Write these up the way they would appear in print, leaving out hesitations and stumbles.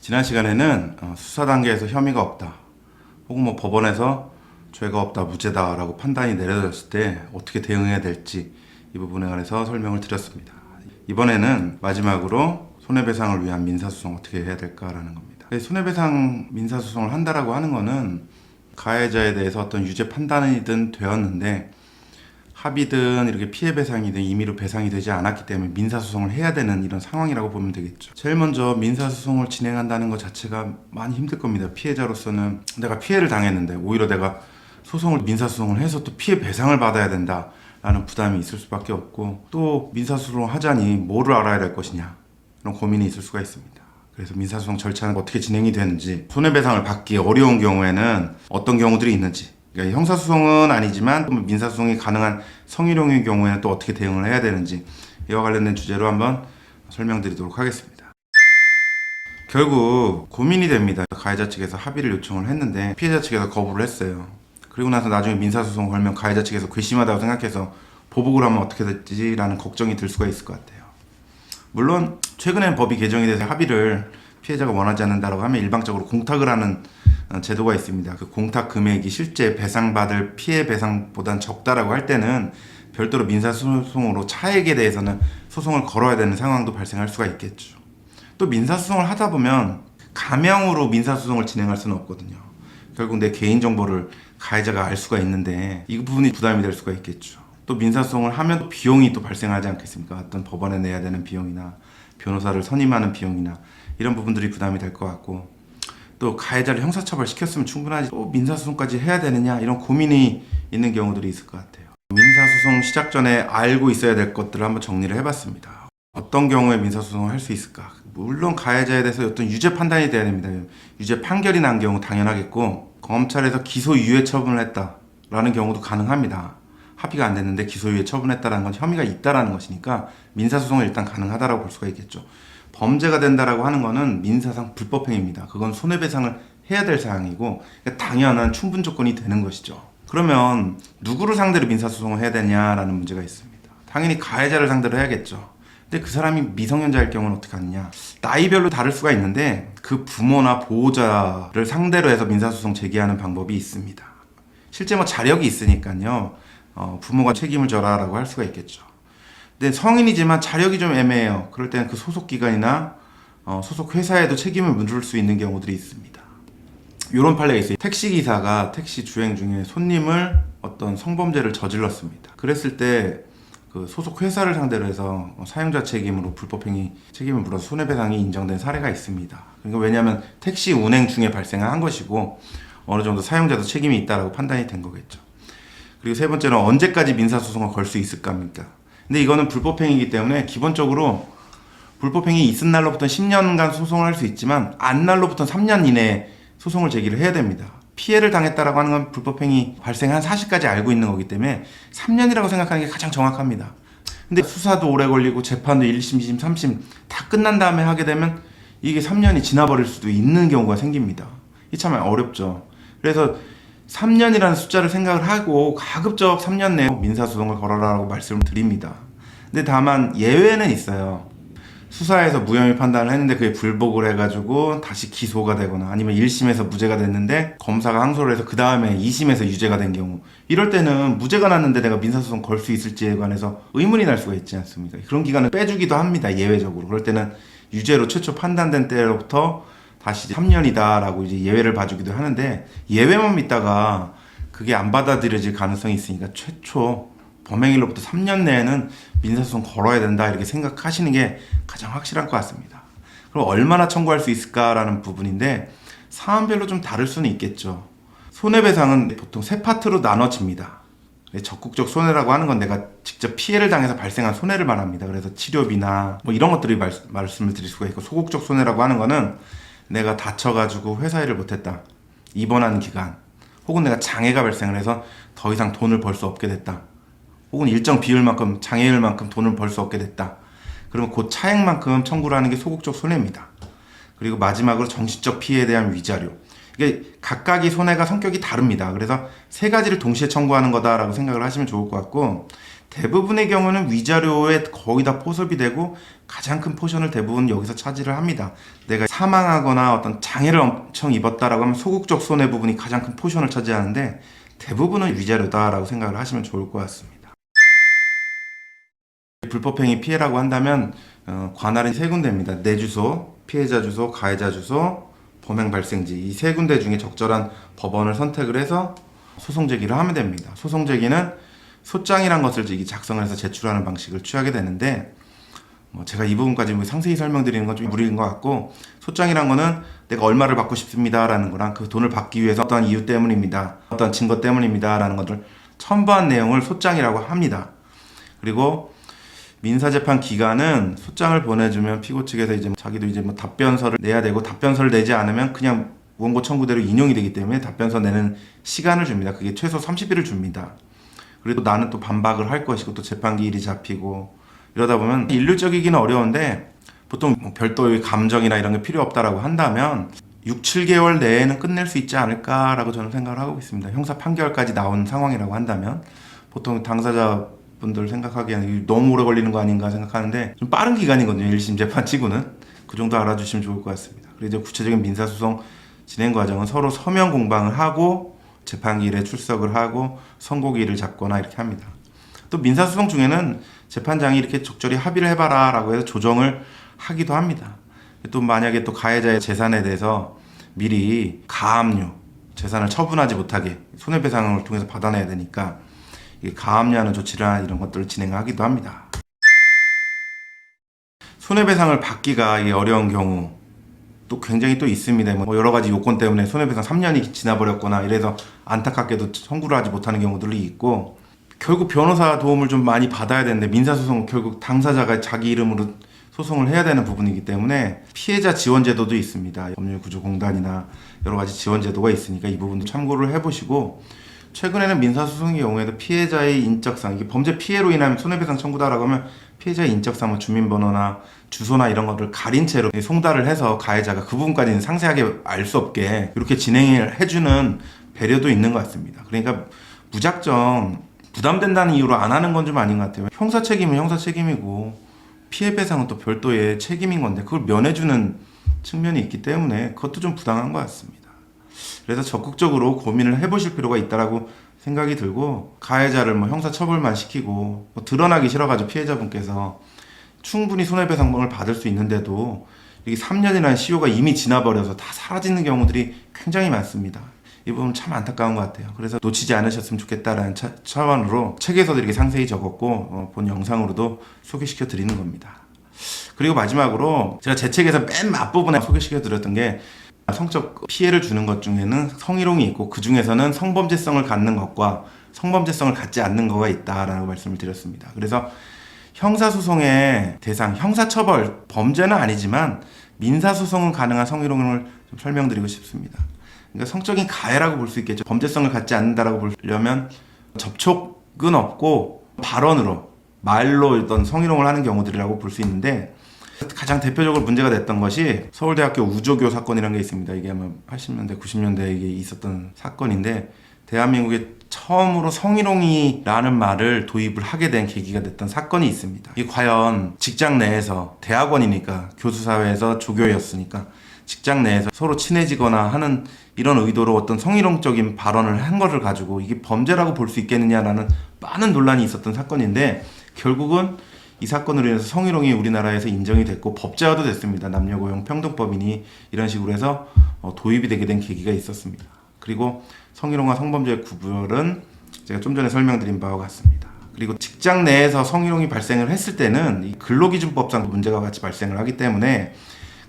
지난 시간에는 수사 단계에서 혐의가 없다 혹은 법원에서 죄가 없다 무죄다 라고 판단이 내려졌을 때 어떻게 대응해야 될지 이 부분에 관해서 설명을 드렸습니다. 이번에는 마지막으로 손해배상을 위한 민사소송 어떻게 해야 될까라는 겁니다. 손해배상 민사소송을 한다라고 하는 거는 가해자에 대해서 어떤 유죄 판단이든 되었는데 합의든 이렇게 피해배상이든 임의로 배상이 되지 않았기 때문에 민사소송을 해야 되는 이런 상황이라고 보면 되겠죠. 제일 먼저 민사소송을 진행한다는 것 자체가 많이 힘들 겁니다. 피해자로서는 내가 피해를 당했는데 오히려 내가 민사소송을 해서 또 피해 배상을 받아야 된다 라는 부담이 있을 수밖에 없고, 또 민사소송을 하자니 뭐를 알아야 될 것이냐 이런 고민이 있을 수가 있습니다. 그래서 민사소송 절차는 어떻게 진행이 되는지, 손해배상을 받기 어려운 경우에는 어떤 경우들이 있는지, 그러니까 형사소송은 아니지만 민사소송이 가능한 성희롱의 경우에는 또 어떻게 대응을 해야 되는지, 이와 관련된 주제로 한번 설명드리도록 하겠습니다. 결국 고민이 됩니다. 가해자 측에서 합의를 요청을 했는데 피해자 측에서 거부를 했어요. 그리고 나서 나중에 민사소송 걸면 가해자 측에서 괘씸하다고 생각해서 보복을 하면 어떻게 될지라는 걱정이 들 수가 있을 것 같아요. 물론 최근엔 법이 개정이 돼서 합의를 피해자가 원하지 않는다고 하면 일방적으로 공탁을 하는 제도가 있습니다. 그 공탁 금액이 실제 배상받을 피해 배상보단 적다라고 할 때는 별도로 민사소송으로 차액에 대해서는 소송을 걸어야 되는 상황도 발생할 수가 있겠죠. 또 민사소송을 하다 보면 가명으로 민사소송을 진행할 수는 없거든요. 결국 내 개인정보를 가해자가 알 수가 있는데 이 부분이 부담이 될 수가 있겠죠. 또 민사소송을 하면 또 비용이 또 발생하지 않겠습니까? 어떤 법원에 내야 되는 비용이나 변호사를 선임하는 비용이나 이런 부분들이 부담이 될 것 같고, 또 가해자를 형사처벌 시켰으면 충분하지 또 민사소송까지 해야 되느냐 이런 고민이 있는 경우들이 있을 것 같아요. 민사소송 시작 전에 알고 있어야 될 것들을 한번 정리를 해봤습니다. 어떤 경우에 민사소송을 할 수 있을까? 물론 가해자에 대해서 어떤 유죄 판단이 돼야 됩니다. 유죄 판결이 난 경우 당연하겠고, 검찰에서 기소유예 처분을 했다라는 경우도 가능합니다. 합의가 안 됐는데 기소유예 처분했다라는 건 혐의가 있다라는 것이니까 민사소송은 일단 가능하다라고 볼 수가 있겠죠. 범죄가 된다라고 하는 거는 민사상 불법행위입니다. 그건 손해배상을 해야 될 사항이고 당연한 충분 조건이 되는 것이죠. 그러면 누구를 상대로 민사소송을 해야 되냐라는 문제가 있습니다. 당연히 가해자를 상대로 해야겠죠. 근데 그 사람이 미성년자일 경우는 어떻게 하느냐, 나이별로 다를 수가 있는데 그 부모나 보호자를 상대로 해서 민사소송 제기하는 방법이 있습니다. 실제 자력이 있으니까요, 부모가 책임을 져라라고 할 수가 있겠죠. 근데 성인이지만 자력이 좀 애매해요. 그럴 때는 그 소속기관이나 소속 회사에도 책임을 물을 수 있는 경우들이 있습니다. 이런 판례가 있어요. 택시기사가 택시 주행 중에 손님을 어떤 성범죄를 저질렀습니다. 그랬을 때 그 소속 회사를 상대로 해서 사용자 책임으로 불법행위 책임을 물어서 손해배상이 인정된 사례가 있습니다. 그러니까 왜냐하면 택시 운행 중에 발생한 것이고 어느 정도 사용자도 책임이 있다라고 판단이 된 거겠죠. 그리고 세 번째는 언제까지 민사소송을 걸 수 있을까 합니까? 근데 이거는 불법행위이기 때문에 기본적으로 불법행위 있은 날로부터 10년간 소송을 할 수 있지만 안 날로부터 3년 이내에 소송을 제기를 해야 됩니다. 피해를 당했다라고 하는 건 불법행위 발생한 사실까지 알고 있는 거기 때문에 3년이라고 생각하는 게 가장 정확합니다. 근데 수사도 오래 걸리고 재판도 1심, 2심, 3심 다 끝난 다음에 하게 되면 이게 3년이 지나버릴 수도 있는 경우가 생깁니다. 이게 참 어렵죠. 그래서 3년이라는 숫자를 생각을 하고 가급적 3년 내에 민사소송을 걸어라라고 말씀을 드립니다. 근데 다만 예외는 있어요. 수사에서 무혐의 판단을 했는데 그게 불복을 해가지고 다시 기소가 되거나 아니면 1심에서 무죄가 됐는데 검사가 항소를 해서 그 다음에 2심에서 유죄가 된 경우, 이럴 때는 무죄가 났는데 내가 민사소송 걸 수 있을지에 관해서 의문이 날 수가 있지 않습니까? 그런 기간을 빼주기도 합니다. 예외적으로. 그럴 때는 유죄로 최초 판단된 때로부터 다시 3년이다 라고 이제 예외를 봐주기도 하는데, 예외만 믿다가 그게 안 받아들여질 가능성이 있으니까 최초 범행일로부터 3년 내에는 민사소송 걸어야 된다 이렇게 생각하시는 게 가장 확실할 것 같습니다. 그럼 얼마나 청구할 수 있을까라는 부분인데 사안별로 좀 다를 수는 있겠죠. 손해배상은 보통 세 파트로 나눠집니다. 적극적 손해라고 하는 건 내가 직접 피해를 당해서 발생한 손해를 말합니다. 그래서 치료비나 이런 것들이 말씀을 드릴 수가 있고, 소극적 손해라고 하는 거는 내가 다쳐가지고 회사 일을 못했다, 입원하는 기간, 혹은 내가 장애가 발생을 해서 더 이상 돈을 벌 수 없게 됐다, 혹은 일정 비율만큼 장애율만큼 돈을 벌 수 없게 됐다, 그러면 그 차액만큼 청구를 하는 게 소극적 손해입니다. 그리고 마지막으로 정신적 피해에 대한 위자료, 이게 각각의 손해가 성격이 다릅니다. 그래서 세 가지를 동시에 청구하는 거다라고 생각을 하시면 좋을 것 같고, 대부분의 경우는 위자료에 거의 다 포섭이 되고 가장 큰 포션을 대부분 여기서 차지를 합니다. 내가 사망하거나 어떤 장애를 엄청 입었다라고 하면 소극적 손해 부분이 가장 큰 포션을 차지하는데 대부분은 위자료다라고 생각을 하시면 좋을 것 같습니다. 불법행위 피해라고 한다면 관할은 세 군데입니다. 내 주소, 피해자 주소, 가해자 주소, 범행 발생지 이 세 군데 중에 적절한 법원을 선택을 해서 소송 제기를 하면 됩니다. 소송 제기는 소장이란 것을 작성을 해서 제출하는 방식을 취하게 되는데 제가 이 부분까지 상세히 설명드리는 건 좀 무리인 것 같고, 소장이란 거는 내가 얼마를 받고 싶습니다 라는 거랑 그 돈을 받기 위해서 어떤 이유 때문입니다, 어떤 증거 때문입니다 라는 것을 첨부한 내용을 소장이라고 합니다. 그리고 민사재판 기간은 소장을 보내주면 피고 측에서 자기도 답변서를 내야 되고, 답변서를 내지 않으면 그냥 원고 청구대로 인용이 되기 때문에 답변서 내는 시간을 줍니다. 그게 최소 30일을 줍니다. 그리고 나는 또 반박을 할 것이고 또 재판기일이 잡히고 이러다 보면 일률적이기는 어려운데 보통 별도의 감정이나 이런 게 필요 없다라고 한다면 6, 7개월 내에는 끝낼 수 있지 않을까라고 저는 생각을 하고 있습니다. 형사 판결까지 나온 상황이라고 한다면 보통 당사자분들 생각하기에는 너무 오래 걸리는 거 아닌가 생각하는데 좀 빠른 기간이거든요. 1심 재판 치고는. 그 정도 알아주시면 좋을 것 같습니다. 그리고 구체적인 민사소송 진행 과정은 서로 서면 공방을 하고 재판기일에 출석을 하고 선고기일을 잡거나 이렇게 합니다. 또 민사소송 중에는 재판장이 이렇게 적절히 합의를 해봐라 라고 해서 조정을 하기도 합니다. 또 만약에 또 가해자의 재산에 대해서 미리 가압류, 재산을 처분하지 못하게 손해배상을 통해서 받아내야 되니까 가압류하는 조치나 이런 것들을 진행하기도 합니다. 손해배상을 받기가 어려운 경우 또 굉장히 또 있습니다. 여러 가지 요건 때문에 손해배상 3년이 지나버렸거나 이래서 안타깝게도 청구를 하지 못하는 경우들이 있고, 결국 변호사 도움을 좀 많이 받아야 되는데 민사소송 결국 당사자가 자기 이름으로 소송을 해야 되는 부분이기 때문에 피해자 지원 제도도 있습니다. 법률구조공단이나 여러 가지 지원 제도가 있으니까 이 부분도 참고를 해보시고, 최근에는 민사소송의 경우에도 피해자의 인적사항, 이게 범죄 피해로 인하면 손해배상 청구다라고 하면 피해자의 인적사항, 주민번호나 주소나 이런 것들을 가린 채로 송달을 해서 가해자가 그 부분까지는 상세하게 알 수 없게 이렇게 진행을 해주는 배려도 있는 것 같습니다. 그러니까 무작정 부담된다는 이유로 안 하는 건 좀 아닌 것 같아요. 형사 책임은 형사 책임이고 피해 배상은 또 별도의 책임인 건데 그걸 면해주는 측면이 있기 때문에 그것도 좀 부당한 것 같습니다. 그래서 적극적으로 고민을 해보실 필요가 있다라고 생각이 들고, 가해자를 형사 처벌만 시키고 드러나기 싫어가지고 피해자분께서 충분히 손해배상금을 받을 수 있는데도 이게 3년이라는 시효가 이미 지나버려서 다 사라지는 경우들이 굉장히 많습니다. 이 부분 참 안타까운 것 같아요. 그래서 놓치지 않으셨으면 좋겠다라는 차원으로 책에서도 이렇게 상세히 적었고 본 영상으로도 소개시켜 드리는 겁니다. 그리고 마지막으로 제가 제 책에서 맨 앞부분에 소개시켜 드렸던 게 성적 피해를 주는 것 중에는 성희롱이 있고 그 중에서는 성범죄성을 갖는 것과 성범죄성을 갖지 않는 거가 있다라고 말씀을 드렸습니다. 그래서 형사소송의 대상, 형사처벌, 범죄는 아니지만 민사소송은 가능한 성희롱을 좀 설명드리고 싶습니다. 그러니까 성적인 가해라고 볼 수 있겠죠. 범죄성을 갖지 않는다라고 보려면 접촉은 없고 발언으로, 말로 어떤 성희롱을 하는 경우들이라고 볼 수 있는데, 가장 대표적으로 문제가 됐던 것이 서울대학교 우조교 사건이라는 게 있습니다. 이게 아마 80년대, 90년대에 이게 있었던 사건인데, 대한민국에 처음으로 성희롱이라는 말을 도입을 하게 된 계기가 됐던 사건이 있습니다. 이게 과연 직장 내에서, 대학원이니까 교수 사회에서 조교였으니까 직장 내에서 서로 친해지거나 하는 이런 의도로 어떤 성희롱적인 발언을 한 것을 가지고 이게 범죄라고 볼 수 있겠느냐라는 많은 논란이 있었던 사건인데, 결국은 이 사건으로 인해서 성희롱이 우리나라에서 인정이 됐고 법제화도 됐습니다. 남녀고용평등법인이 이런 식으로 해서 도입이 되게 된 계기가 있었습니다. 그리고 성희롱과 성범죄의 구별은 제가 좀 전에 설명드린 바와 같습니다. 그리고 직장 내에서 성희롱이 발생을 했을 때는 이 근로기준법상 문제가 같이 발생을 하기 때문에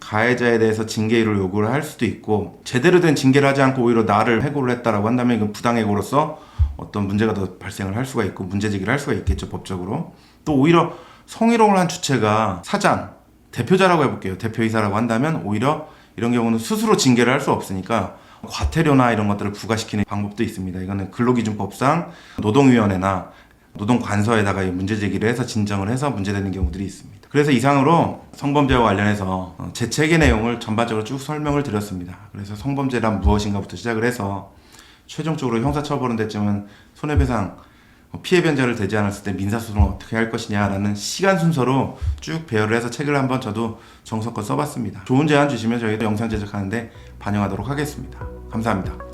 가해자에 대해서 징계를 요구를 할 수도 있고, 제대로 된 징계를 하지 않고 오히려 나를 해고를 했다라고 한다면 이건 부당해고로서 어떤 문제가 더 발생을 할 수가 있고 문제제기를 할 수가 있겠죠, 법적으로. 또 오히려 성희롱을 한 주체가 사장, 대표자라고 해볼게요. 대표이사라고 한다면 오히려 이런 경우는 스스로 징계를 할 수 없으니까 과태료나 이런 것들을 부과시키는 방법도 있습니다. 이거는 근로기준법상 노동위원회나 노동관서에다가 문제제기를 해서 진정을 해서 문제되는 경우들이 있습니다. 그래서 이상으로 성범죄와 관련해서 제 책의 내용을 전반적으로 쭉 설명을 드렸습니다. 그래서 성범죄란 무엇인가부터 시작을 해서 최종적으로 형사처벌은 됐지만 손해배상 피해 변제를 되지 않았을 때 민사소송을 어떻게 할 것이냐라는 시간 순서로 쭉 배열을 해서 책을 한번 저도 정성껏 써봤습니다. 좋은 제안 주시면 저희도 영상 제작하는데 반영하도록 하겠습니다. 감사합니다.